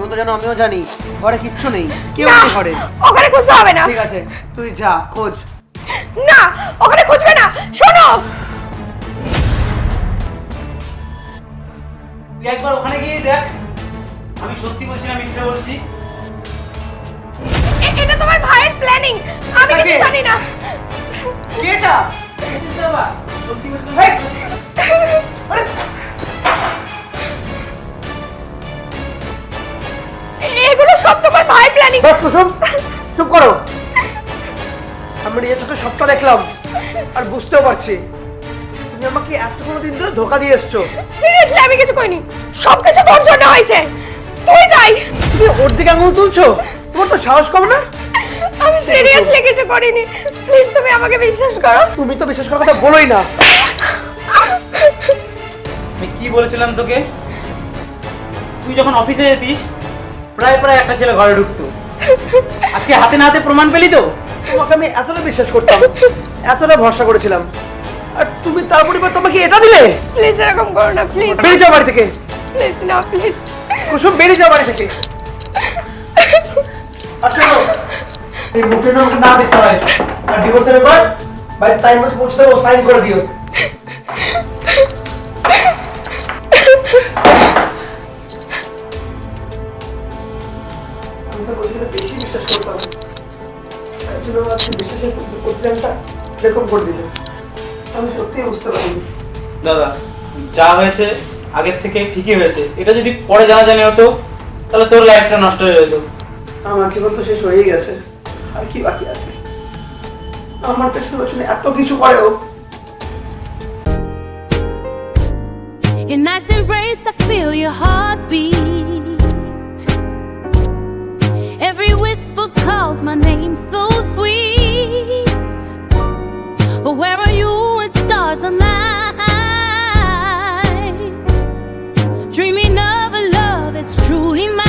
মতো যেন আমিও জানি ঘরে কিচ্ছু নেই, কেউ না, নেই ঘরে। ওখানে খুঁজতে হবে না। ঠিক আছে, তুই যা খোঁজ। না, ওখানে খুঁজবে না। শোনো, তুই একবার ওখানে গিয়ে দেখ। আমি সত্যি বলছি না মিথ্যা বলছি? এটা তোমার ভাইয়ের প্ল্যানিং, আমি কিছু কাকে? জানি না। কেটা? সত্যি বলছি না? হেই! আরে এগুলো সব তোমার ভাইয়ের প্ল্যানিং। বাস কুসুম, চুপ করো। আমি নিজের চোখে সবটা দেখলাম আর বুঝতেও পারছি তুমি আমাকে এতগুলো দিন ধরে ধোকা দিয়ে এসছো। সিরিয়াসলি আমি কিছু করিনি, সবকিছু তোর জন্য হয়েছে। তুই তাই। তুমি ওর দিকে আঙুল তুলছো? তোমার তো সাহস কম না? আমি সিরিয়াসলি কিছু করিনি, প্লিজ তুমি আমাকে বিশ্বাস করো। তুমি তো বিশ্বাস করার কথা বলোই না। আমি কি বলেছিলাম তোকে? তুই যখন অফিসে যেতিস প্রায় প্রায় একটা ছেলে ঘরে ঢুকতো। আজকে হাতে না হাতে প্রমাণ পেলি তো? তোমাকে আমি এতটা বিশ্বাস করতাম, এতটা ভরসা করেছিলাম, আর তুমি তার পরিবর্তে তোমাকে এটা দিলে? প্লিজ এরকম করো না, প্লিজ বেরিয়ে যাও বাড়ি থেকে। প্লিজ না, প্লিজ। কুসুম বেরিয়ে যাও বাড়ি থেকে। আর শোনো, এই মুখে না দেখতে হয়, আর ডিভোর্সের ব্যাপার বাড়িতে টাইম মতো পৌঁছে দেবো, সাইন করে দিও। আমি তো বলছিলাম বেশি বিশ্বাস করতাম, তার জন্য আজকে বিশ্বাসের প্রতিদানটা এরকম করে দিল। আমি সত্যিই বুঝতে পারিনি। দাদা, যা হয়েছে আগের থেকে ঠিকই হয়েছে। এটা যদি পরে জানাজানি হতো তাহলে তোর লাইফটা নষ্ট হয়ে যেত। আমার জীবন তো শেষ হয়েই গেছে, আর কি বাকি আছে? আমার পেছনে পেছনে এত কিছু করেও In night's embrace, I feel your heartbeat. Every whisper calls my name so sweet. But where are you when stars align? Dreaming of a love that's truly mine.